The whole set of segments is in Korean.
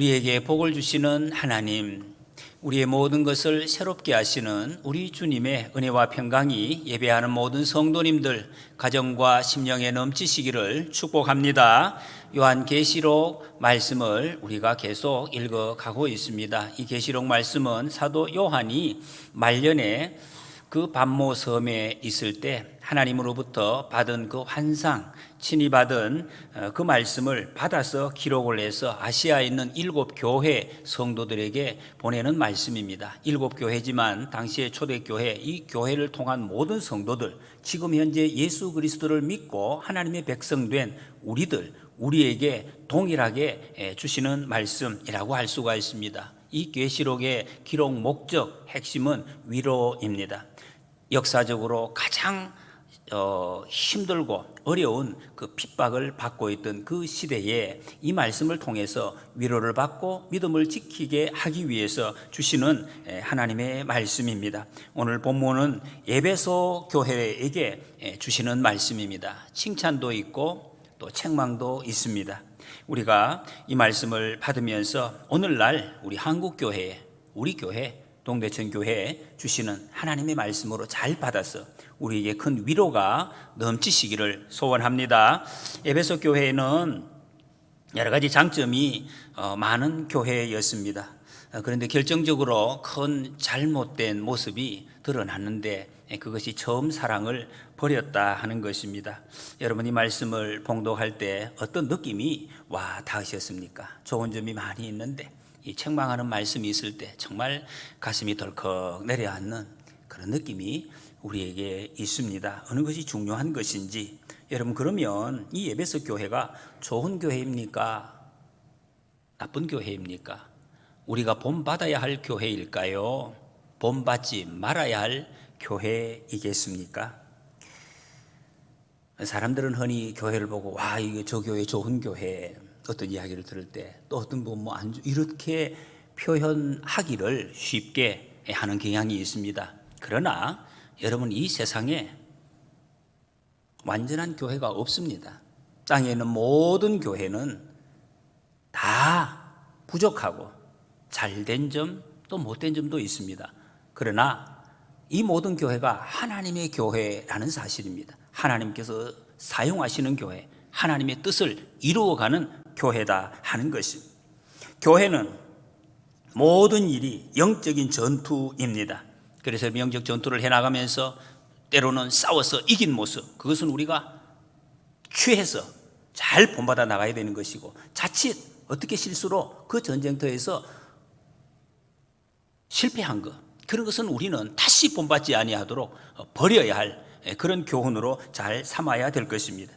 우리에게 복을 주시는 하나님, 우리의 모든 것을 새롭게 하시는 우리 주님의 은혜와 평강이 예배하는 모든 성도님들 가정과 심령에 넘치시기를 축복합니다. 요한계시록 말씀을 우리가 계속 읽어가고 있습니다. 이 계시록 말씀은 사도 요한이 말년에 그 반모 섬에 있을 때 하나님으로부터 받은 그 환상, 친히 받은 그 말씀을 받아서 기록을 해서 아시아에 있는 7교회 성도들에게 보내는 말씀입니다. 7교회지만 당시의 초대교회, 이 교회를 통한 모든 성도들, 지금 현재 예수 그리스도를 믿고 하나님의 백성된 우리에게 동일하게 주시는 말씀이라고 할 수가 있습니다. 이 계시록의 기록 목적, 핵심은 위로입니다. 역사적으로 가장 힘들고 어려운 그 핍박을 받고 있던 그 시대에 이 말씀을 통해서 위로를 받고 믿음을 지키게 하기 위해서 주시는 하나님의 말씀입니다. 오늘 본문은 에베소 교회에게 주시는 말씀입니다. 칭찬도 있고 또 책망도 있습니다. 우리가 이 말씀을 받으면서 오늘날 우리 한국교회에, 우리 교회 동대천교회에 주시는 하나님의 말씀으로 잘 받아서 우리에게 큰 위로가 넘치시기를 소원합니다. 에베소 교회는 여러 가지 장점이 많은 교회였습니다. 그런데 결정적으로 큰 잘못된 모습이 드러났는데 그것이 처음 사랑을 버렸다 하는 것입니다. 여러분, 이 말씀을 봉독할 때 어떤 느낌이 와 닿으셨습니까? 좋은 점이 많이 있는데 이 책망하는 말씀이 있을 때 정말 가슴이 덜컥 내려앉는 그런 느낌이 우리에게 있습니다. 어느 것이 중요한 것인지. 여러분, 그러면 이 에베소 교회가 좋은 교회입니까? 나쁜 교회입니까? 우리가 본받아야 할 교회일까요? 본받지 말아야 할 교회이겠습니까? 사람들은 흔히 교회를 보고 와, 이게 저 교회 좋은 교회, 어떤 이야기를 들을 때 또 어떤 분 이렇게 표현하기를 쉽게 하는 경향이 있습니다. 그러나 여러분, 이 세상에 완전한 교회가 없습니다. 땅에 있는 모든 교회는 다 부족하고 잘된 점 또 못된 점도 있습니다. 그러나 이 모든 교회가 하나님의 교회라는 사실입니다. 하나님께서 사용하시는 교회, 하나님의 뜻을 이루어가는 교회다 하는 것입니다. 교회는 모든 일이 영적인 전투입니다. 그래서 영적 전투를 해나가면서 때로는 싸워서 이긴 모습, 그것은 우리가 취해서 잘 본받아 나가야 되는 것이고, 자칫 어떻게 실수로 그 전쟁터에서 실패한 것, 그런 것은 우리는 다시 본받지 아니하도록 버려야 할 그런 교훈으로 잘 삼아야 될 것입니다.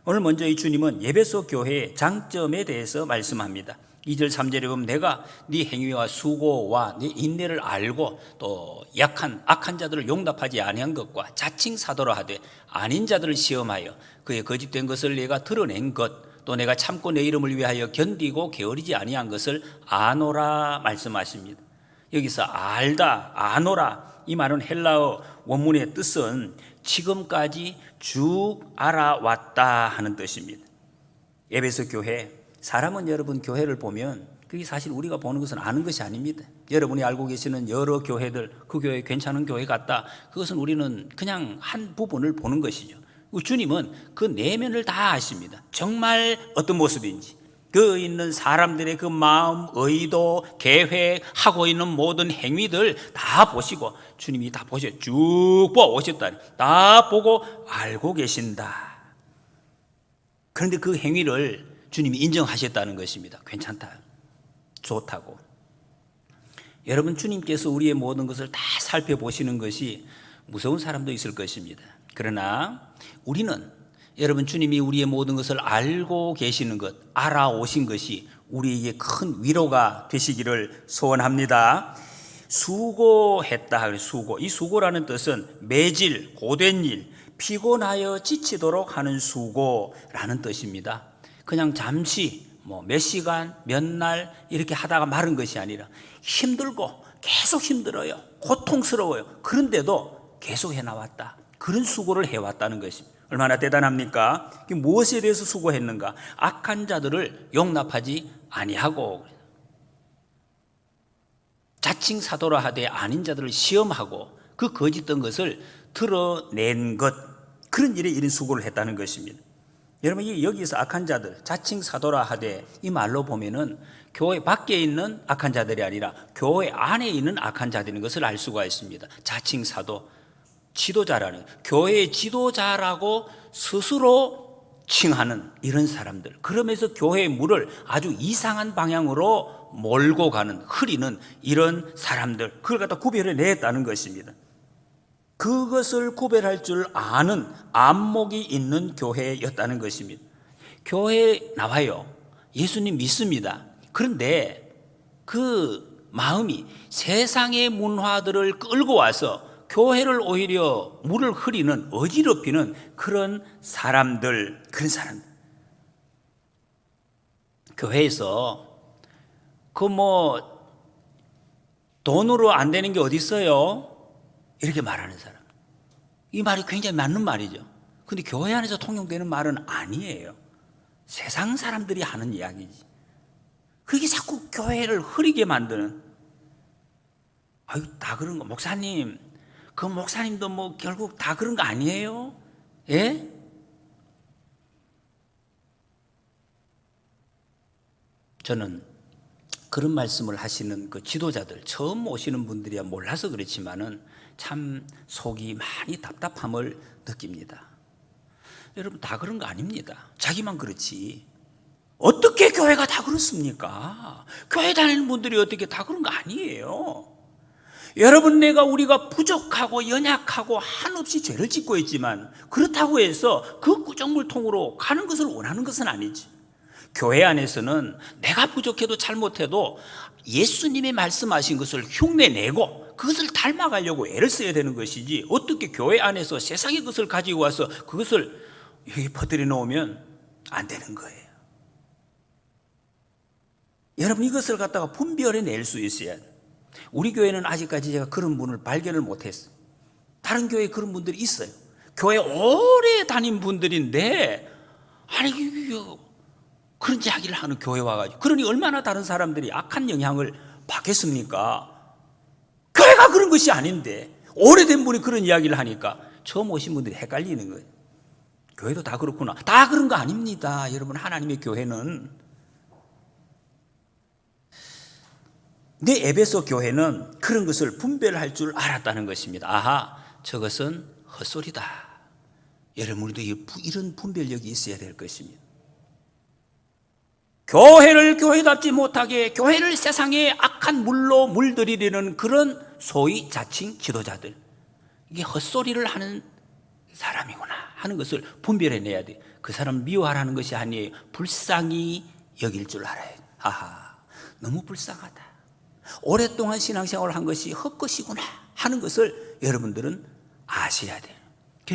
오늘 먼저 이 주님은 에베소 교회의 장점에 대해서 말씀합니다. 2절 3절에 보면 내가 네 행위와 수고와 네 인내를 알고 또 악한 자들을 용납하지 아니한 것과 자칭 사도라 하되 아닌 자들을 시험하여 그의 거짓된 것을 내가 드러낸 것, 또 내가 참고 내 이름을 위하여 견디고 게으르지 아니한 것을 아노라 말씀하십니다. 여기서 알다, 아노라, 이 말은 헬라어 원문의 뜻은 지금까지 쭉 알아왔다 하는 뜻입니다. 에베소 교회, 사람은 여러분 교회를 보면 그게 사실 우리가 보는 것은 아는 것이 아닙니다. 여러분이 알고 계시는 여러 교회들, 그 교회 괜찮은 교회 같다, 그것은 우리는 그냥 한 부분을 보는 것이죠. 주님은 그 내면을 다 아십니다. 정말 어떤 모습인지, 그 있는 사람들의 그 마음, 의도, 계획, 하고 있는 모든 행위들 다 보시고, 주님이 다 쭉 보아오셨다니, 다 보고 알고 계신다. 그런데 그 행위를 주님이 인정하셨다는 것입니다. 괜찮다, 좋다고. 여러분, 주님께서 우리의 모든 것을 다 살펴보시는 것이 무서운 사람도 있을 것입니다. 그러나 우리는, 여러분, 주님이 우리의 모든 것을 알고 계시는 것, 알아오신 것이 우리에게 큰 위로가 되시기를 소원합니다. 수고했다. 수고. 이 수고라는 뜻은 매질, 고된 일, 피곤하여 지치도록 하는 수고라는 뜻입니다. 그냥 잠시 몇 시간, 몇 날 이렇게 하다가 마른 것이 아니라 힘들고 계속 힘들어요. 고통스러워요. 그런데도 계속 해나왔다. 그런 수고를 해왔다는 것입니다. 얼마나 대단합니까? 무엇에 대해서 수고했는가? 악한 자들을 용납하지 아니하고, 자칭 사도라 하되 아닌 자들을 시험하고 그 거짓된 것을 드러낸 것, 그런 일에 이런 수고를 했다는 것입니다. 여러분, 여기서 악한 자들, 자칭 사도라 하되, 이 말로 보면은 교회 밖에 있는 악한 자들이 아니라 교회 안에 있는 악한 자들인 것을 알 수가 있습니다. 자칭 사도, 지도자라는, 교회의 지도자라고 스스로 칭하는 이런 사람들, 그러면서 교회의 물을 아주 이상한 방향으로 몰고 가는, 흐리는 이런 사람들, 그걸 갖다 구별해 냈다는 것입니다. 그것을 구별할 줄 아는 안목이 있는 교회였다는 것입니다. 교회에 나와요. 예수님 믿습니다. 그런데 그 마음이 세상의 문화들을 끌고 와서 교회를 오히려 물을 흐리는, 어지럽히는 그런 사람들, 그런 사람들. 교회에서 돈으로 안 되는 게 어디 있어요? 이렇게 말하는 사람. 이 말이 굉장히 맞는 말이죠. 근데 교회 안에서 통용되는 말은 아니에요. 세상 사람들이 하는 이야기지. 그게 자꾸 교회를 흐리게 만드는. 아유, 다 그런 거. 목사님, 그 목사님도 결국 다 그런 거 아니에요? 예? 저는 그런 말씀을 하시는 그 지도자들, 처음 오시는 분들이야 몰라서 그렇지만은 참 속이 많이 답답함을 느낍니다. 여러분, 다 그런 거 아닙니다. 자기만 그렇지. 어떻게 교회가 다 그렇습니까? 교회 다니는 분들이 어떻게 다 그런 거 아니에요. 여러분, 우리가 부족하고 연약하고 한없이 죄를 짓고 있지만 그렇다고 해서 그 구정물통으로 가는 것을 원하는 것은 아니지. 교회 안에서는 내가 부족해도 잘못해도 예수님이 말씀하신 것을 흉내내고 그것을 닮아가려고 애를 써야 되는 것이지, 어떻게 교회 안에서 세상의 것을 가지고 와서 그것을 여기 퍼뜨려 놓으면 안 되는 거예요. 여러분, 이것을 갖다가 분별해 낼 수 있어야 돼요. 우리 교회는 아직까지 제가 그런 분을 발견을 못했어요. 다른 교회에 그런 분들이 있어요. 교회 오래 다닌 분들인데 아니 그런 이야기를 하는 교회 와가지고, 그러니 얼마나 다른 사람들이 악한 영향을 받겠습니까? 교회가 그런 것이 아닌데 오래된 분이 그런 이야기를 하니까 처음 오신 분들이 헷갈리는 거예요. 교회도 다 그렇구나. 다 그런 거 아닙니다. 여러분, 하나님의 교회는, 내 에베소 교회는 그런 것을 분별할 줄 알았다는 것입니다. 아하, 저것은 헛소리다. 여러분, 우리도 이런 분별력이 있어야 될 것입니다. 교회를 교회답지 못하게, 교회를 세상의 악한 물로 물들이려는 그런 소위 자칭 지도자들, 이게 헛소리를 하는 사람이구나 하는 것을 분별해내야 돼. 그 사람 미워하라는 것이 아니에요. 불쌍히 여길 줄 알아야 돼. 아하, 너무 불쌍하다. 오랫동안 신앙생활을 한 것이 헛것이구나 하는 것을 여러분들은 아셔야 돼요.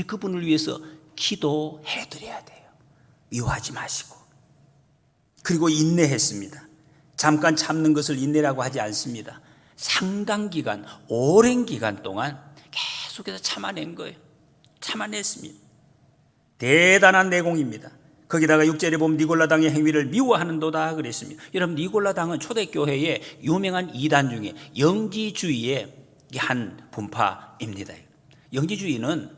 그분을 위해서 기도해드려야 돼요. 미워하지 마시고. 그리고 인내했습니다. 잠깐 참는 것을 인내라고 하지 않습니다. 상당 기간, 오랜 기간 동안 계속해서 참아낸 거예요. 참아냈습니다. 대단한 내공입니다. 거기다가 6절에 보면 니골라당의 행위를 미워하는도다 그랬습니다. 여러분, 니골라당은 초대교회의 유명한 이단 중에 영지주의의 한 분파입니다. 영지주의는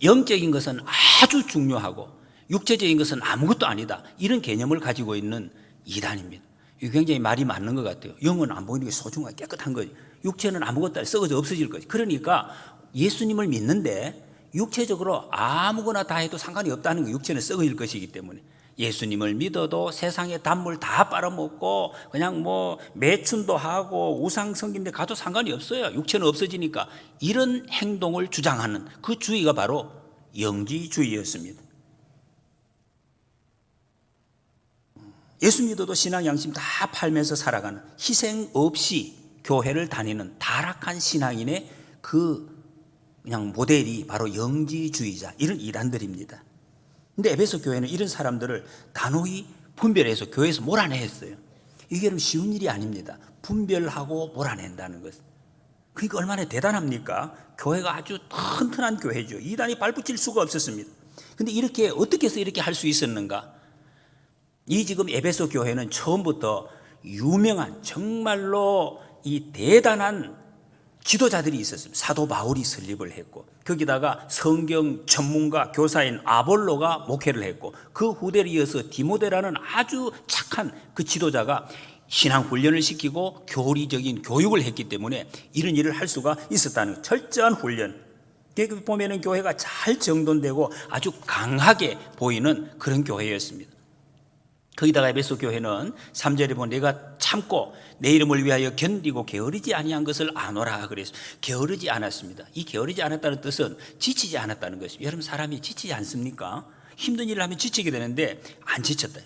영적인 것은 아주 중요하고 육체적인 것은 아무것도 아니다, 이런 개념을 가지고 있는 이단입니다. 이게 굉장히 말이 맞는 것 같아요. 영은 안 보이는 게 소중하고 깨끗한 거지, 육체는 아무것도 썩어져 없어질 거지. 그러니까 예수님을 믿는데 육체적으로 아무거나 다 해도 상관이 없다는 거, 육체는 썩어질 것이기 때문에. 예수님을 믿어도 세상의 단물 다 빨아먹고 그냥 매춘도 하고 우상 섬기는데 가도 상관이 없어요. 육체는 없어지니까. 이런 행동을 주장하는 그 주의가 바로 영지주의였습니다. 예수 믿어도 신앙 양심 다 팔면서 살아가는, 희생 없이 교회를 다니는 타락한 신앙인의 그냥 모델이 바로 영지주의자, 이런 이단들입니다. 근데 에베소 교회는 이런 사람들을 단호히 분별해서 교회에서 몰아냈어요. 이게 쉬운 일이 아닙니다. 분별하고 몰아낸다는 것. 그러니까 얼마나 대단합니까? 교회가 아주 튼튼한 교회죠. 이단이 발붙일 수가 없었습니다. 근데 이렇게 어떻게 해서 이렇게 할 수 있었는가? 이 지금 에베소 교회는 처음부터 유명한, 정말로 이 대단한 지도자들이 있었습니다. 사도 바울이 설립을 했고 거기다가 성경 전문가 교사인 아볼로가 목회를 했고 그 후대를 이어서 디모데라는 아주 착한 그 지도자가 신앙 훈련을 시키고 교리적인 교육을 했기 때문에 이런 일을 할 수가 있었다는 철저한 훈련. 여기 보면은 교회가 잘 정돈되고 아주 강하게 보이는 그런 교회였습니다. 거기다가 에베소 교회는 3절에 보면 내가 참고 내 이름을 위하여 견디고 게으르지 아니한 것을 아노라 그랬어요. 게으르지 않았습니다. 이 게으르지 않았다는 뜻은 지치지 않았다는 것입니다. 여러분 사람이 지치지 않습니까? 힘든 일을 하면 지치게 되는데 안 지쳤다.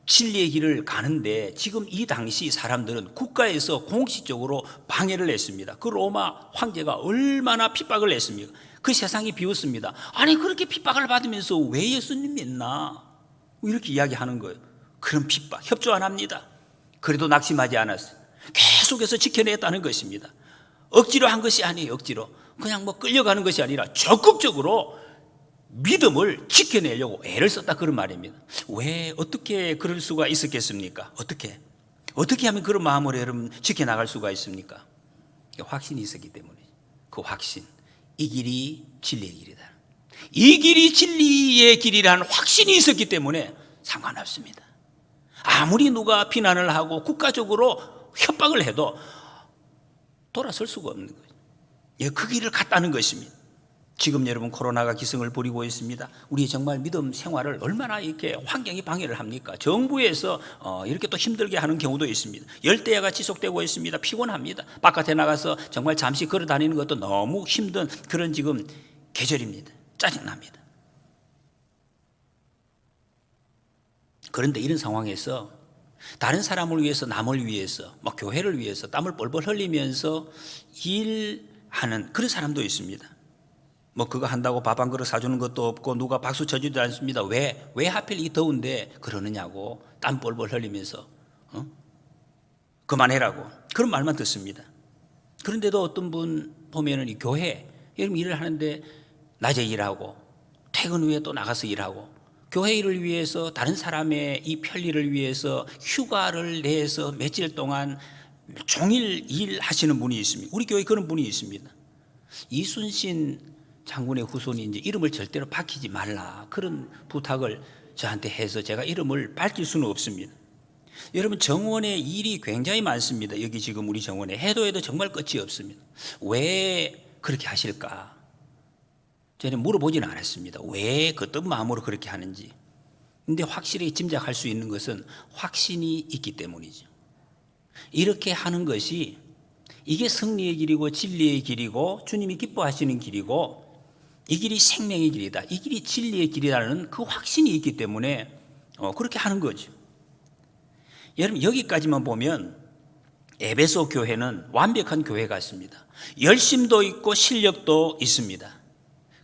진리의 길을 가는데 지금 이 당시 사람들은 국가에서 공식적으로 방해를 했습니다. 그 로마 황제가 얼마나 핍박을 했습니까? 그 세상이 비웃습니다. 아니 그렇게 핍박을 받으면서 왜 예수님 믿나? 이렇게 이야기하는 거예요. 그런 핍박 협조 안 합니다. 그래도 낙심하지 않았어요. 계속해서 지켜냈다는 것입니다. 억지로 한 것이 아니에요. 억지로 그냥 뭐 끌려가는 것이 아니라 적극적으로 믿음을 지켜내려고 애를 썼다 그런 말입니다. 왜 어떻게 그럴 수가 있었겠습니까? 어떻게 하면 그런 마음으로 여러분 지켜나갈 수가 있습니까? 확신이 있었기 때문에. 그 확신, 이 길이 진리의 길이다. 이 길이 진리의 길이라는 확신이 있었기 때문에 상관없습니다. 아무리 누가 비난을 하고 국가적으로 협박을 해도 돌아설 수가 없는 거예요. 그 길을 갔다는 것입니다. 지금 여러분 코로나가 기승을 부리고 있습니다. 우리 정말 믿음 생활을 얼마나 이렇게 환경이 방해를 합니까? 정부에서 이렇게 또 힘들게 하는 경우도 있습니다. 열대야가 지속되고 있습니다. 피곤합니다. 바깥에 나가서 정말 잠시 걸어 다니는 것도 너무 힘든 그런 지금 계절입니다. 짜증납니다. 그런데 이런 상황에서 다른 사람을 위해서 남을 위해서 막 교회를 위해서 땀을 뻘뻘 흘리면서 일하는 그런 사람도 있습니다. 뭐 그거 한다고 밥 한 그릇 사주는 것도 없고 누가 박수 쳐주지 않습니다. 왜 하필 이 더운데 그러느냐고 땀 뻘뻘 흘리면서 그만해라고 그런 말만 듣습니다. 그런데도 어떤 분 보면은 이 교회 여러분 일을 하는데 낮에 일하고 퇴근 후에 또 나가서 일하고 교회 일을 위해서 다른 사람의 이 편리를 위해서 휴가를 내서 며칠 동안 종일 일하시는 분이 있습니다. 우리 교회에 그런 분이 있습니다. 이순신 장군의 후손이 이제 이름을 절대로 밝히지 말라 그런 부탁을 저한테 해서 제가 이름을 밝힐 수는 없습니다. 여러분 정원에 일이 굉장히 많습니다. 여기 지금 우리 정원에 해도 정말 끝이 없습니다. 왜 그렇게 하실까? 저는 물어보지는 않았습니다. 왜 그 뜻 마음으로 그렇게 하는지. 근데 확실히 짐작할 수 있는 것은 확신이 있기 때문이죠. 이렇게 하는 것이 이게 승리의 길이고 진리의 길이고 주님이 기뻐하시는 길이고 이 길이 생명의 길이다. 이 길이 진리의 길이라는 그 확신이 있기 때문에 그렇게 하는 거죠. 여러분 여기까지만 보면 에베소 교회는 완벽한 교회 같습니다. 열심도 있고 실력도 있습니다.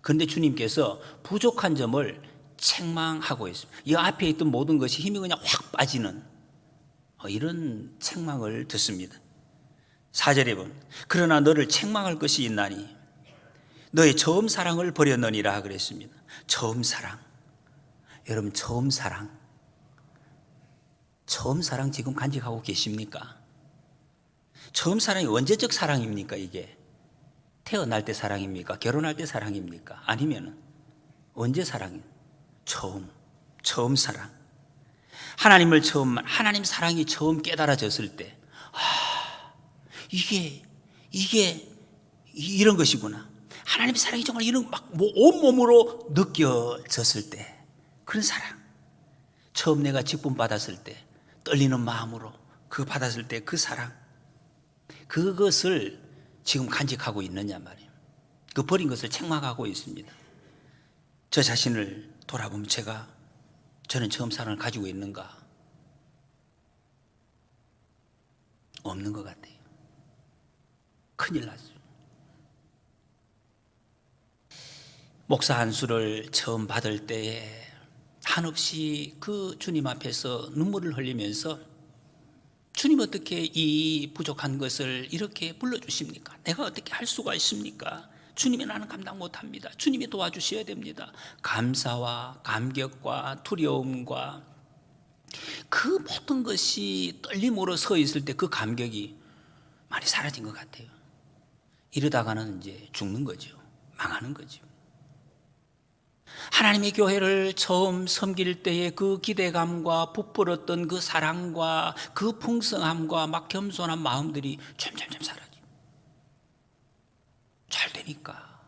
그런데 주님께서 부족한 점을 책망하고 있습니다. 이 앞에 있던 모든 것이 힘이 그냥 확 빠지는 이런 책망을 듣습니다. 4절에 보면 그러나 너를 책망할 것이 있나니 너의 처음 사랑을 버렸느니라 그랬습니다. 처음 사랑. 여러분 처음 사랑 지금 간직하고 계십니까? 처음 사랑이 언제적 사랑입니까? 이게 태어날 때 사랑입니까? 결혼할 때 사랑입니까? 아니면 언제 사랑이에요? 처음 사랑. 하나님 사랑이 처음 깨달아졌을 때 이게 이런 것이구나. 하나님 사랑이 정말 이런 막 온몸으로 느껴졌을 때 그런 사랑. 처음 내가 직분 받았을 때 떨리는 마음으로 그거 받았을 때 그 사랑. 그것을 지금 간직하고 있느냐 말이에요. 그 버린 것을 책망하고 있습니다. 저 자신을 돌아보면 저는 처음 사랑을 가지고 있는가? 없는 것 같아요. 큰일 났어요. 목사 안수를 처음 받을 때에 한없이 그 주님 앞에서 눈물을 흘리면서 주님 어떻게 이 부족한 것을 이렇게 불러주십니까? 내가 어떻게 할 수가 있습니까? 주님이 나는 감당 못합니다. 주님이 도와주셔야 됩니다. 감사와 감격과 두려움과 그 모든 것이 떨림으로 서 있을 때 그 감격이 많이 사라진 것 같아요. 이러다가는 이제 죽는 거죠. 망하는 거죠. 하나님의 교회를 처음 섬길 때의 그 기대감과 부풀었던 그 사랑과 그 풍성함과 막 겸손한 마음들이 점점점 사라지고, 잘 되니까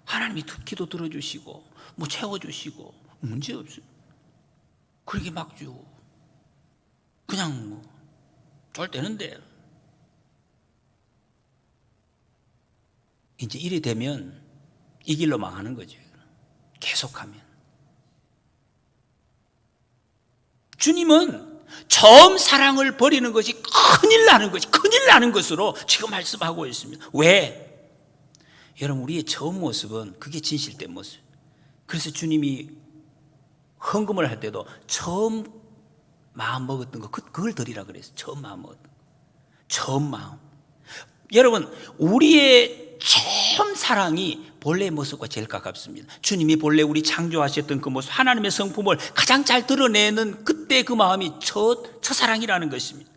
하나님이 기도 들어주시고 뭐 채워주시고 문제 없어요. 그렇게 막 주고 그냥 뭐 잘 되는데, 이제 이래 되면 이 길로 망하는 거죠. 계속하면. 주님은 처음 사랑을 버리는 것이 큰일 나는 것이, 큰일 나는 것으로 지금 말씀하고 있습니다. 왜? 여러분, 우리의 처음 모습은 그게 진실된 모습. 그래서 주님이 헌금을 할 때도 처음 마음 먹었던 거, 그걸 드리라 그랬어요. 처음 마음 먹었던 거. 처음 마음. 여러분, 우리의 처음 사랑이 본래의 모습과 제일 가깝습니다. 주님이 본래 우리 창조하셨던 그 모습, 하나님의 성품을 가장 잘 드러내는 그때 그 마음이 첫사랑이라는 것입니다.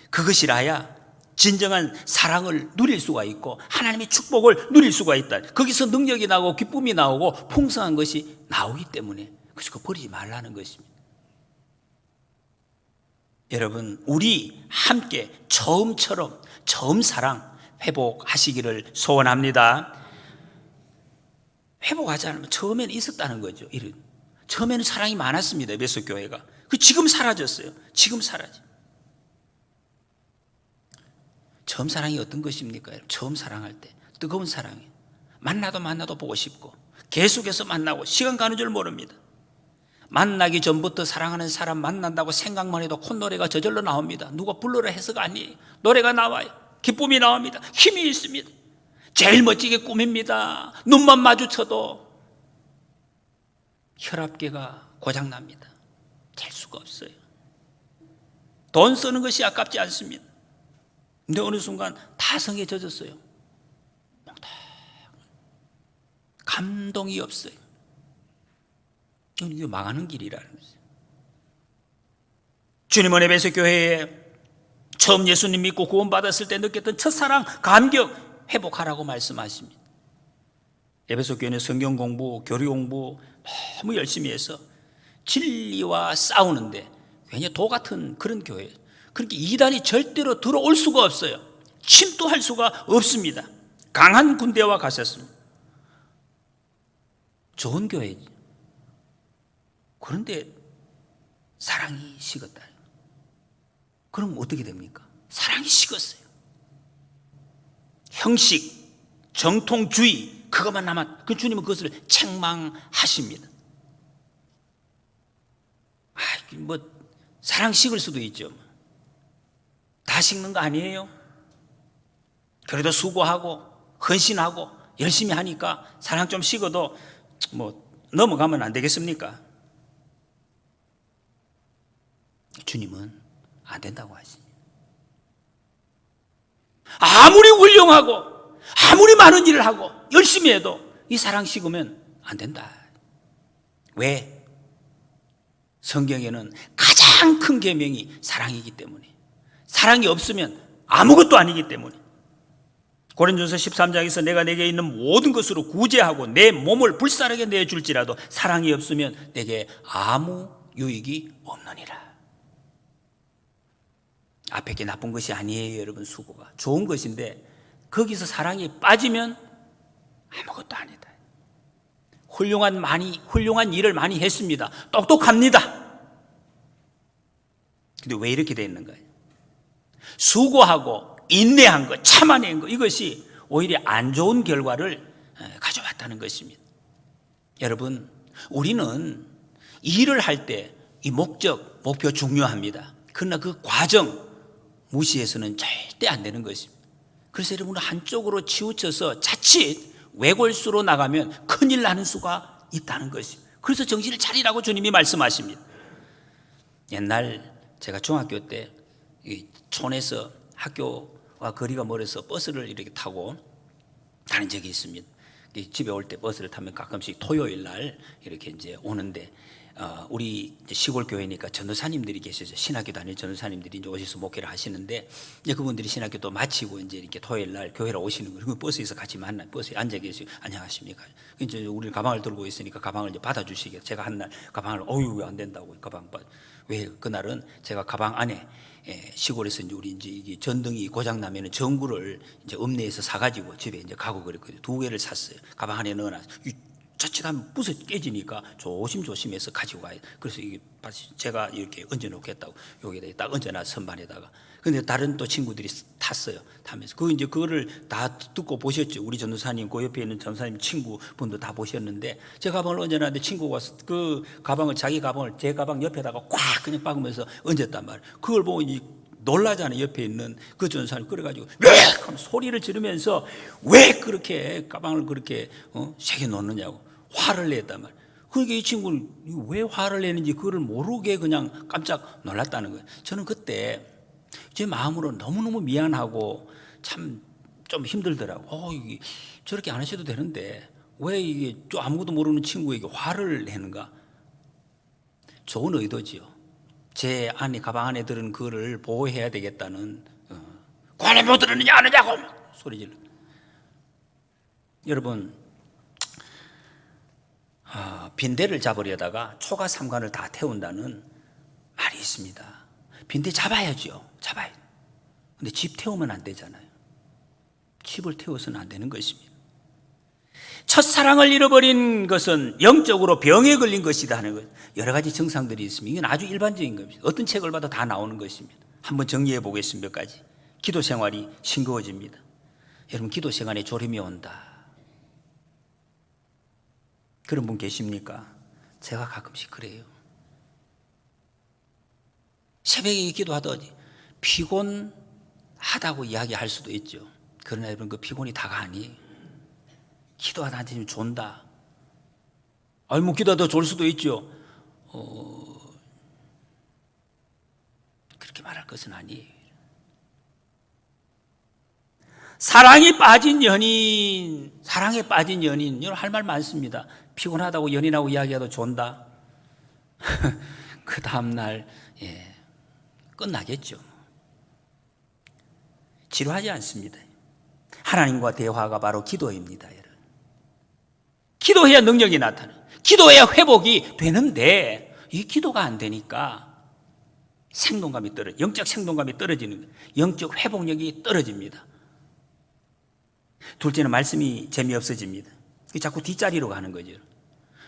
그것이라야 진정한 사랑을 누릴 수가 있고 하나님의 축복을 누릴 수가 있다. 거기서 능력이 나오고 기쁨이 나오고 풍성한 것이 나오기 때문에, 그래서 그거 버리지 말라는 것입니다. 여러분, 우리 함께 처음처럼 처음 사랑 회복하시기를 소원합니다. 회복하지 않으면 처음에는 있었다는 거죠. 처음에는 사랑이 많았습니다. 에베소 교회가. 지금 사라졌어요. 지금 사라져. 처음 사랑이 어떤 것입니까? 처음 사랑할 때 뜨거운 사랑이에요. 만나도 보고 싶고 계속해서 만나고 시간 가는 줄 모릅니다. 만나기 전부터 사랑하는 사람 만난다고 생각만 해도 콧노래가 저절로 나옵니다. 누가 불러라 해서가 아니에요. 노래가 나와요. 기쁨이 나옵니다. 힘이 있습니다. 제일 멋지게 꾸밉니다. 눈만 마주쳐도 혈압계가 고장납니다. 될 수가 없어요. 돈 쓰는 것이 아깝지 않습니다. 근데 어느 순간 타성에 젖었어요. 감동이 없어요. 이게 망하는 길이라는 거죠. 주님은 에베소 교회에 처음 예수님 믿고 구원받았을 때 느꼈던 첫사랑, 감격 회복하라고 말씀하십니다. 에베소 교회는 성경 공부, 교리 공부 너무 열심히 해서 진리와 싸우는데 굉장히 도 같은 그런 교회예요. 그러니까 이단이 절대로 들어올 수가 없어요. 침투할 수가 없습니다. 강한 군대와 같았습니다. 좋은 교회죠. 그런데 사랑이 식었다. 그럼 어떻게 됩니까? 사랑이 식었어요. 형식, 정통주의, 그것만 남았. 그 주님은 그것을 책망하십니다. 뭐 사랑 식을 수도 있죠. 다 식는 거 아니에요. 그래도 수고하고 헌신하고 열심히 하니까 사랑 좀 식어도 뭐 넘어가면 안 되겠습니까? 주님은 안 된다고 하십니다. 아무리 훌륭하고 아무리 많은 일을 하고 열심히 해도 이 사랑 식으면 안 된다. 왜? 성경에는 가장 큰 계명이 사랑이기 때문에, 사랑이 없으면 아무것도 아니기 때문에. 고린도전서 13장에서 내가 내게 있는 모든 것으로 구제하고 내 몸을 불사르게 내줄지라도 사랑이 없으면 내게 아무 유익이 없느니라. 앞에 게 나쁜 것이 아니에요, 여러분. 수고가 좋은 것인데 거기서 사랑이 빠지면 아무것도 아니다. 훌륭한 일을 많이 했습니다. 똑똑합니다. 근데 왜 이렇게 돼 있는 거예요? 수고하고 인내한 것, 참아낸 것, 이것이 오히려 안 좋은 결과를 가져왔다는 것입니다. 여러분, 우리는 일을 할 때 이 목표 중요합니다. 그러나 그 과정 무시해서는 절대 안 되는 것입니다. 그래서 여러분은 한쪽으로 치우쳐서 자칫 외골수로 나가면 큰일 나는 수가 있다는 것입니다. 그래서 정신을 차리라고 주님이 말씀하십니다. 옛날 제가 중학교 때 촌에서 학교와 거리가 멀어서 버스를 이렇게 타고 다닌 적이 있습니다. 집에 올 때 버스를 타면 가끔씩 토요일 날 이렇게 이제 오는데 우리 이제 시골 교회니까 전도사님들이 계셔서 신학교 다니는 전도사님들이 이제 오셔서 목회를 하시는데, 이제 그분들이 신학교 또 마치고 이제 이렇게 토요일 날 교회로 오시는 거예요. 그 버스에서 같이 만나, 버스에 앉아 계시고, 안녕하십니까. 이제 우리 가방을 들고 있으니까 가방을 이제 받아주시게. 제가 한 날 가방을, 왜 안 된다고, 가방 왜 그날은 제가 가방 안에 시골에서 이제 우리 이제 이게 전등이 고장 나면은 전구를 이제 읍내에서 사가지고 집에 이제 가고 그랬거든요. 2개를 샀어요. 가방 안에 넣어놨어요. 자칫하면 부서 깨지니까 조심조심해서 가지고 가요. 그래서 이게 제가 이렇게 얹어놓겠다고 여기다 딱 얹어놔, 선반에다가. 근데 다른 또 친구들이 탔어요. 타면서 이제 그거를 다 듣고 보셨죠. 우리 전도사님, 그 옆에 있는 전도사님 친구분도 다 보셨는데, 제 가방을 얹어놨는데 친구가 와서 그 가방을, 자기 가방을 제 가방 옆에다가 꽉 그냥 박으면서 얹었단 말이에요. 그걸 보고 놀라잖아요. 옆에 있는 그 전사님. 그래가지고 왜 하면 소리를 지르면서 왜 그렇게 가방을 그렇게 새겨 놓느냐고 화를 냈단 말이에요. 그러니까 이 친구는 왜 화를 내는지 그거를 모르게 그냥 깜짝 놀랐다는 거예요. 저는 그때 제 마음으로 너무너무 미안하고 참 좀 힘들더라고. 이게 저렇게 안 하셔도 되는데 왜 이게 좀 아무것도 모르는 친구에게 화를 내는가. 좋은 의도지요. 제 안에, 가방 안에 들은 그거를 보호해야 되겠다는, 관에 못 들었느냐 안 하냐고 막 소리 질러. 여러분, 빈대를 잡으려다가 초가 삼간을 다 태운다는 말이 있습니다. 빈대 잡아야죠. 잡아야. 근데 집 태우면 안 되잖아요. 집을 태워서는 안 되는 것입니다. 첫사랑을 잃어버린 것은 영적으로 병에 걸린 것이다 하는 것. 여러 가지 증상들이 있습니다. 이건 아주 일반적인 겁니다. 어떤 책을 봐도 다 나오는 것입니다. 한번 정리해 보겠습니다. 몇 가지. 기도 생활이 싱거워집니다. 여러분, 기도 시간에 졸음이 온다. 그런 분 계십니까? 제가 가끔씩 그래요. 새벽에 기도하더니 피곤하다고 이야기할 수도 있죠. 그러나 여러분, 그 피곤이 다가 아니에요. 기도하다 지금 존다. 뭐 기도하다 졸 수도 있죠. 그렇게 말할 것은 아니에요. 사랑에 빠진 연인, 여러분 할 말 많습니다. 피곤하다고 연인하고 이야기해도 존다. 그 다음날 끝나겠죠. 지루하지 않습니다. 하나님과 대화가 바로 기도입니다. 여러분. 기도해야 능력이 나타나요. 기도해야 회복이 되는데 이 기도가 안 되니까 생동감이 떨어져, 영적 생동감이 떨어지는 거예요. 영적 회복력이 떨어집니다. 둘째는 말씀이 재미없어집니다. 자꾸 뒷자리로 가는 거죠.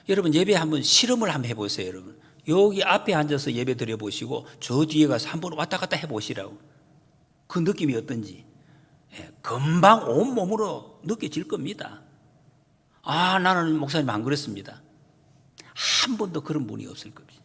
여러분, 예배 한번 실험을 한번 해보세요. 여러분, 여기 앞에 앉아서 예배 드려보시고 저 뒤에 가서 한번 왔다 갔다 해보시라고. 그 느낌이 어떤지 금방 온몸으로 느껴질 겁니다. 나는 목사님 안 그랬습니다. 한 번도 그런 분이 없을 겁니다.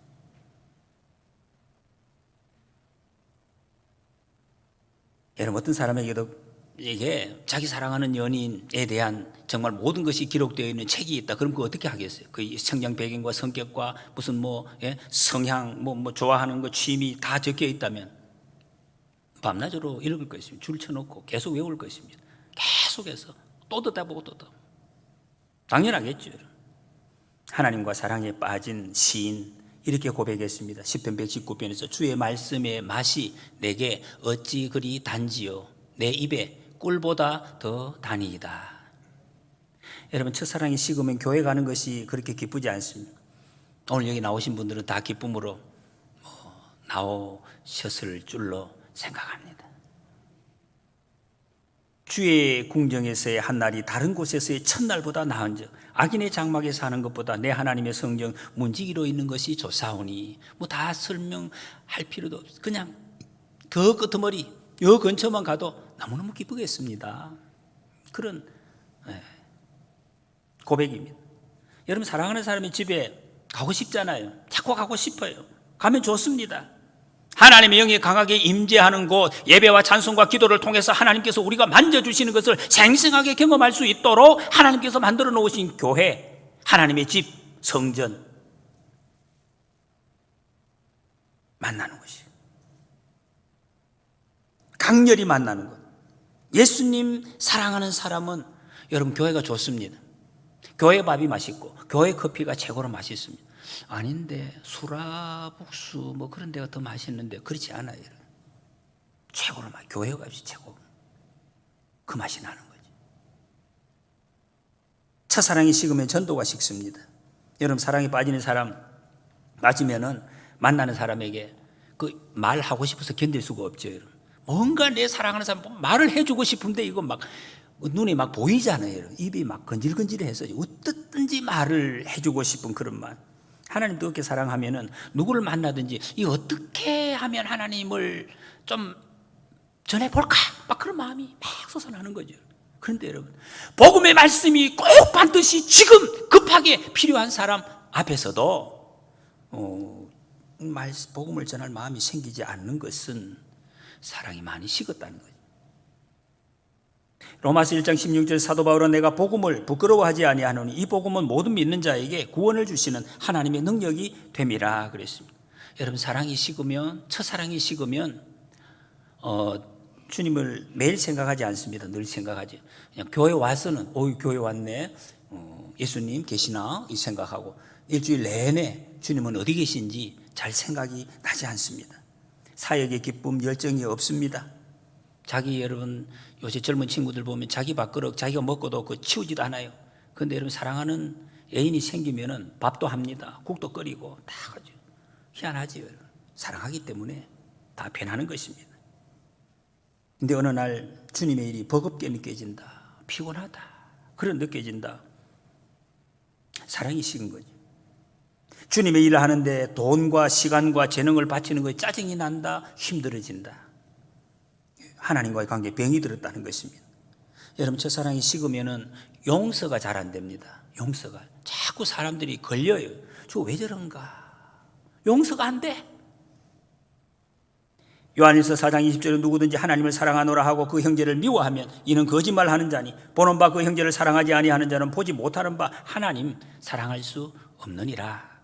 여러분, 어떤 사람에게도 이게 자기 사랑하는 연인에 대한 정말 모든 것이 기록되어 있는 책이 있다. 그럼 그거 어떻게 하겠어요? 그 성장 배경과 성격과 무슨 성향, 좋아하는 거, 취미 다 적혀 있다면 밤낮으로 읽을 것입니다. 줄 쳐놓고 계속 외울 것입니다. 계속해서 또 듣다 보고 또 듣다. 당연하겠죠. 하나님과 사랑에 빠진 시인 이렇게 고백했습니다. 시편 119편에서 주의 말씀의 맛이 내게 어찌 그리 단지요, 내 입에 꿀보다 더 단이다. 여러분, 첫사랑이 식으면 교회 가는 것이 그렇게 기쁘지 않습니다. 오늘 여기 나오신 분들은 다 기쁨으로 나오셨을 줄로 생각합니다. 주의 궁정에서의 한날이 다른 곳에서의 첫날보다 나은즉 악인의 장막에 사는 것보다 내 하나님의 성정 문지기로 있는 것이 좋사오니. 다 설명할 필요도 없어요. 그냥 그 끄트머리 요 근처만 가도 너무너무 기쁘겠습니다. 그런 고백입니다. 여러분, 사랑하는 사람이 집에 가고 싶잖아요. 자꾸 가고 싶어요. 가면 좋습니다. 하나님의 영이 강하게 임재하는 곳, 예배와 찬송과 기도를 통해서 하나님께서 우리가 만져주시는 것을 생생하게 경험할 수 있도록 하나님께서 만들어 놓으신 교회, 하나님의 집, 성전 만나는 것이에요. 강렬히 만나는 것. 예수님 사랑하는 사람은 여러분, 교회가 좋습니다. 교회 밥이 맛있고 교회 커피가 최고로 맛있습니다. 아닌데 수라복수 뭐 그런 데가 더 맛있는데 그렇지 않아요. 최고로 막 교회 값이 최고. 그 맛이 나는 거지. 첫사랑이 식으면 전도가 식습니다. 여러분 사랑에 빠지는 사람 맞으면은 만나는 사람에게 그 말하고 싶어서 견딜 수가 없죠. 여러분. 뭔가 내 사랑하는 사람 말을 해주고 싶은데 이거 막 눈에 막 보이잖아요. 여러분. 입이 막 건질건질해서 어떻든지 말을 해주고 싶은 그런 말. 하나님도 그렇게 사랑하면은 누구를 만나든지 이 어떻게 하면 하나님을 좀 전해볼까? 막 그런 마음이 막 솟아나는 거죠. 그런데 여러분, 복음의 말씀이 꼭 반드시 지금 급하게 필요한 사람 앞에서도 복음을 전할 마음이 생기지 않는 것은 사랑이 많이 식었다는 거죠. 로마서 1장 16절 사도 바울은 내가 복음을 부끄러워하지 아니하노니 이 복음은 모든 믿는 자에게 구원을 주시는 하나님의 능력이 됨이라 그랬습니다. 여러분 사랑이 식으면, 첫사랑이 식으면 주님을 매일 생각하지 않습니다. 늘 생각하지. 그냥 교회 와서는 교회 왔네, 예수님 계시나 이 생각하고 일주일 내내 주님은 어디 계신지 잘 생각이 나지 않습니다. 사역의 기쁨, 열정이 없습니다. 여러분 요새 젊은 친구들 보면 자기 밥그릇 자기가 먹고도 치우지도 않아요. 그런데 여러분 사랑하는 애인이 생기면은 밥도 합니다. 국도 끓이고 다 하죠. 희한하죠. 여러분. 사랑하기 때문에 다 변하는 것입니다. 근데 어느 날 주님의 일이 버겁게 느껴진다, 피곤하다, 그런 느껴진다. 사랑이 식은 거죠. 주님의 일을 하는데 돈과 시간과 재능을 바치는 것에 짜증이 난다, 힘들어진다. 하나님과의 관계에 병이 들었다는 것입니다. 여러분 첫사랑이 식으면은 용서가 잘 안 됩니다. 용서가 자꾸 사람들이 걸려요. 저 왜 저런가? 용서가 안 돼. 요한일서 4장 20절에 누구든지 하나님을 사랑하노라 하고 그 형제를 미워하면 이는 거짓말하는 자니 보는 바 그 형제를 사랑하지 아니하는 자는 보지 못하는 바 하나님 사랑할 수 없느니라.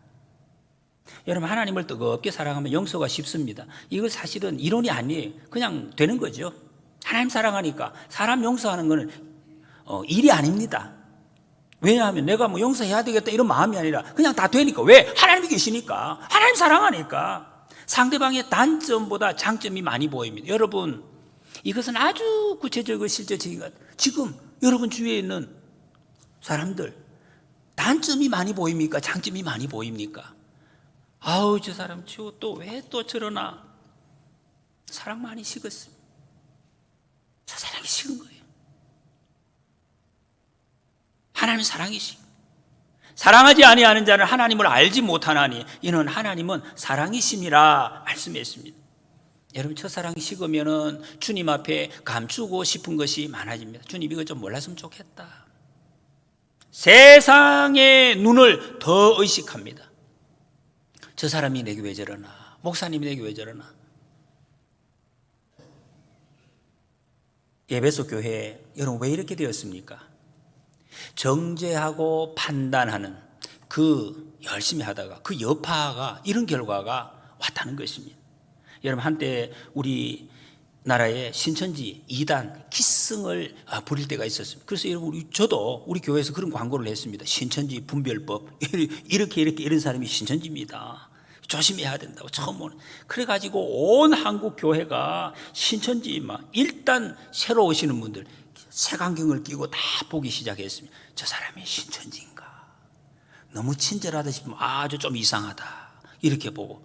여러분 하나님을 뜨겁게 사랑하면 용서가 쉽습니다. 이거 사실은 이론이 아니에요. 그냥 되는 거죠. 하나님 사랑하니까 사람 용서하는 것은 일이 아닙니다. 왜냐하면 내가 뭐 용서해야 되겠다 이런 마음이 아니라 그냥 다 되니까. 왜? 하나님이 계시니까. 하나님 사랑하니까. 상대방의 단점보다 장점이 많이 보입니다. 여러분 이것은 아주 구체적이고 실제적인 것 같아요. 지금 여러분 주위에 있는 사람들 단점이 많이 보입니까? 장점이 많이 보입니까? 아우 저 사람 또 왜 또 저러나. 사랑 많이 식었습니다. 저 사랑이 식은 거예요. 하나님 사랑이 식은. 사랑하지 아니하는 자는 하나님을 알지 못하나니 이는 하나님은 사랑이심이라 말씀했습니다. 여러분 첫사랑이 식으면은 주님 앞에 감추고 싶은 것이 많아집니다. 주님 이거 좀 몰랐으면 좋겠다. 세상의 눈을 더 의식합니다. 저 사람이 내게 왜 저러나, 목사님이 내게 왜 저러나. 에베소 교회 여러분 왜 이렇게 되었습니까? 정죄하고 판단하는 그 열심히 하다가 그 여파가 이런 결과가 왔다는 것입니다. 여러분 한때 우리 나라에 신천지 2단 기승을 부릴 때가 있었습니다. 그래서 여러분 저도 우리 교회에서 그런 광고를 했습니다. 신천지 분별법 이렇게 이런 사람이 신천지입니다. 조심해야 된다고 처음 오는. 그래가지고 온 한국 교회가 신천지 막 일단 새로 오시는 분들 색안경을 끼고 다 보기 시작했습니다. 저 사람이 신천지인가? 너무 친절하다 싶으면 아주 좀 이상하다 이렇게 보고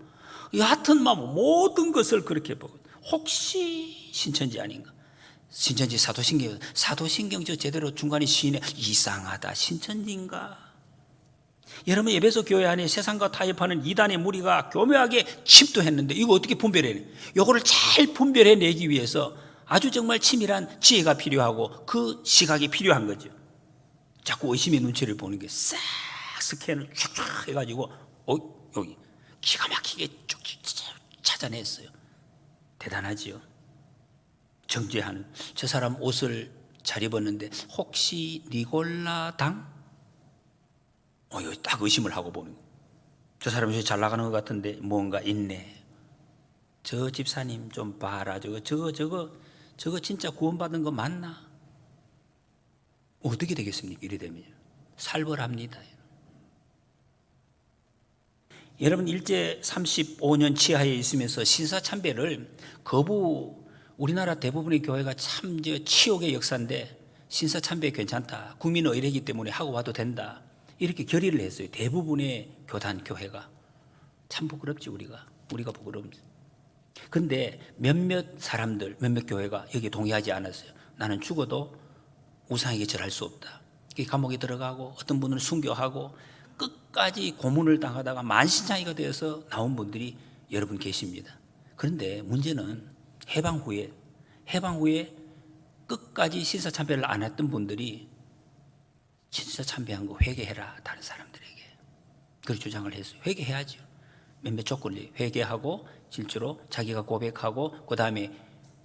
여하튼 모든 것을 그렇게 보고 혹시 신천지 아닌가? 신천지 사도신경 저 제대로 중간에 시인해 이상하다 신천지인가? 여러분 에베소 교회 안에 세상과 타협하는 이단의 무리가 교묘하게 침투했는데 이거 어떻게 분별해내? 이거를 잘 분별해내기 위해서 아주 정말 치밀한 지혜가 필요하고 그 시각이 필요한 거죠. 자꾸 의심의 눈치를 보는 게 싹 스캔을 쫙 해가지고 여기 기가 막히게 쭉 찾아냈어요. 대단하지요. 정죄하는. 저 사람 옷을 잘 입었는데 혹시 니골라 당? 여기 딱 의심을 하고 보는 거예요. 저 사람이 잘 나가는 것 같은데 뭔가 있네. 저 집사님 좀 봐라. 저거 진짜 구원받은 거 맞나? 어떻게 되겠습니까? 이래 되면 살벌합니다. 여러분 일제 35년 치하에 있으면서 신사참배를 우리나라 대부분의 교회가 참 치욕의 역사인데 신사참배 괜찮다. 국민의 의례이기 때문에 하고 와도 된다. 이렇게 결의를 했어요. 대부분의 교단 교회가. 참 부끄럽지 우리가 부끄럽지. 근데 몇몇 사람들, 몇몇 교회가 여기에 동의하지 않았어요. 나는 죽어도 우상에게 절할 수 없다. 감옥에 들어가고 어떤 분은 순교하고 끝까지 고문을 당하다가 만신창이가 되어서 나온 분들이 여러분 계십니다. 그런데 문제는 해방 후에 끝까지 신사참배를 안 했던 분들이 신사참배한 거 회개해라 다른 사람들에게 그렇게 주장을 했어요. 회개해야죠. 몇몇 조건이 회개하고 실제로 자기가 고백하고 그 다음에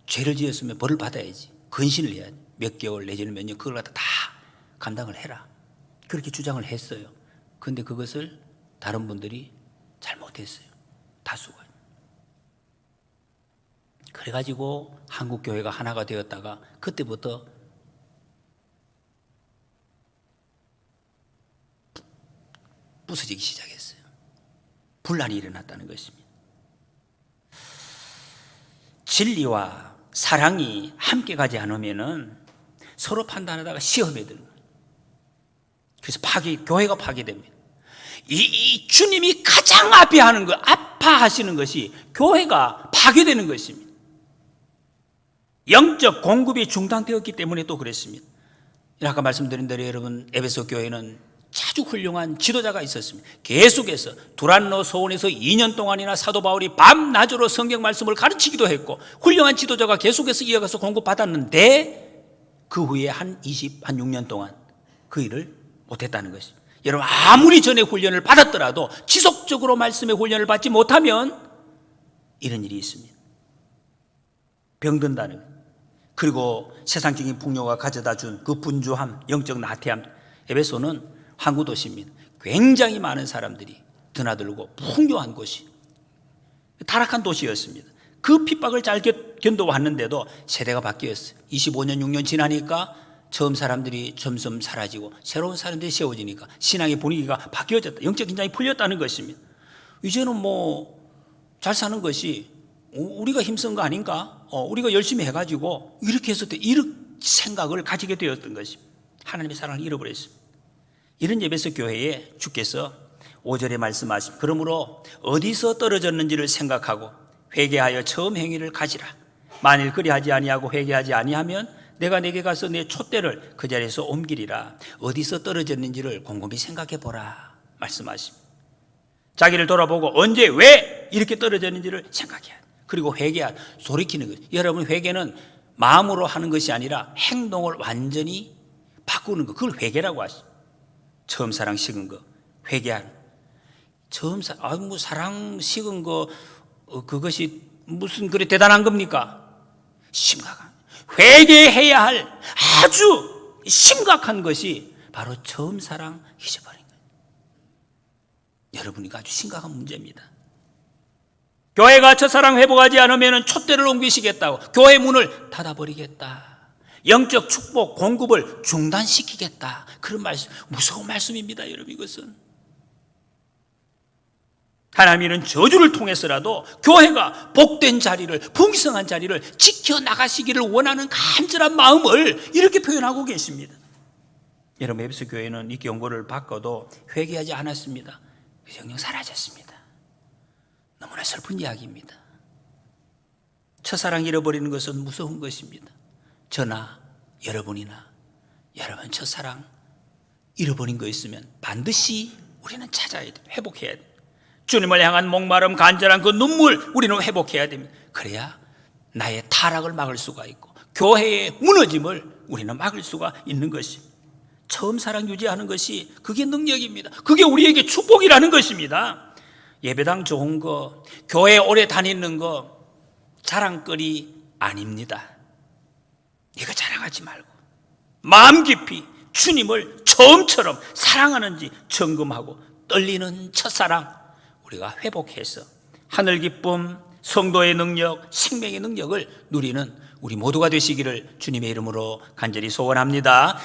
죄를 지었으면 벌을 받아야지. 근신을 해야지. 몇 개월 내지는 몇 년 그걸 갖다 다 감당을 해라. 그렇게 주장을 했어요. 그런데 그것을 다른 분들이 잘못했어요. 다수가. 그래가지고 한국교회가 하나가 되었다가 그때부터 부서지기 시작했어요. 분란이 일어났다는 것입니다. 진리와 사랑이 함께 가지 않으면은 서로 판단하다가 시험에 드는 거예요. 그래서 교회가 파괴됩니다. 이 주님이 가장 앞에 하는 거, 아파하시는 것이 교회가 파괴되는 것입니다. 영적 공급이 중단되었기 때문에 또 그랬습니다. 아까 말씀드린 대로 여러분 에베소 교회는 아주 훌륭한 지도자가 있었습니다. 계속해서 두란노 소원에서 2년 동안이나 사도 바울이 밤낮으로 성경 말씀을 가르치기도 했고 훌륭한 지도자가 계속해서 이어가서 공급받았는데 그 후에 한 6년 동안 그 일을 못했다는 것입니다. 여러분 아무리 전에 훈련을 받았더라도 지속적으로 말씀의 훈련을 받지 못하면 이런 일이 있습니다. 병든다는 것. 그리고 세상적인 풍요가 가져다 준 그 분주함, 영적 나태함. 에베소는 항구 도시입니다. 굉장히 많은 사람들이 드나들고 풍요한 곳이 타락한 도시였습니다. 그 핍박을 잘 견뎌왔는데도 세대가 바뀌었어요. 25년, 6년 지나니까 처음 사람들이 점점 사라지고 새로운 사람들이 세워지니까 신앙의 분위기가 바뀌어졌다. 영적 긴장이 풀렸다는 것입니다. 이제는 잘 사는 것이 우리가 힘쓴 거 아닌가? 우리가 열심히 해가지고 이렇게 해서 이런 생각을 가지게 되었던 것입니다. 하나님의 사랑을 잃어버렸습니다. 이런 에베소 교회에 주께서 5절에 말씀하십니다. 그러므로 어디서 떨어졌는지를 생각하고 회개하여 처음 행위를 가지라. 만일 그리하지 아니하고 회개하지 아니하면 내가 내게 가서 내 촛대를 그 자리에서 옮기리라. 어디서 떨어졌는지를 곰곰이 생각해 보라 말씀하십니다. 자기를 돌아보고 언제 왜 이렇게 떨어졌는지를 생각해야 돼. 그리고 회개하 돌이키는 거예요. 여러분 회개는 마음으로 하는 것이 아니라 행동을 완전히 바꾸는 거. 그걸 회개라고 하시죠. 처음 사랑 식은 거 회개하는. 처음 사랑 식은 거 그것이 무슨 그래 대단한 겁니까? 심각한. 회개해야 할 아주 심각한 것이 바로 처음 사랑 잊어버린 거예요. 여러분이 아주 심각한 문제입니다. 교회가 첫사랑 회복하지 않으면 촛대를 옮기시겠다고 교회 문을 닫아버리겠다. 영적 축복 공급을 중단시키겠다. 그런 말씀, 무서운 말씀입니다. 여러분 이것은 하나님은 저주를 통해서라도 교회가 복된 자리를, 풍성한 자리를 지켜나가시기를 원하는 간절한 마음을 이렇게 표현하고 계십니다. 여러분 에베소 교회는 이 경고를 받고도 회개하지 않았습니다. 그 영영 사라졌습니다. 너무나 슬픈 이야기입니다. 첫사랑 잃어버리는 것은 무서운 것입니다. 저나 여러분이나 여러분 첫사랑 잃어버린 거 있으면 반드시 우리는 찾아야 돼. 회복해야 돼. 주님을 향한 목마름 간절한 그 눈물 우리는 회복해야 됩니다. 그래야 나의 타락을 막을 수가 있고 교회의 무너짐을 우리는 막을 수가 있는 것입니다. 처음 사랑 유지하는 것이 그게 능력입니다. 그게 우리에게 축복이라는 것입니다. 예배당 좋은 거, 교회 오래 다니는 거 자랑거리 아닙니다. 네가 자랑하지 말고 마음 깊이 주님을 처음처럼 사랑하는지 점검하고 떨리는 첫사랑 우리가 회복해서 하늘 기쁨, 성도의 능력, 생명의 능력을 누리는 우리 모두가 되시기를 주님의 이름으로 간절히 소원합니다.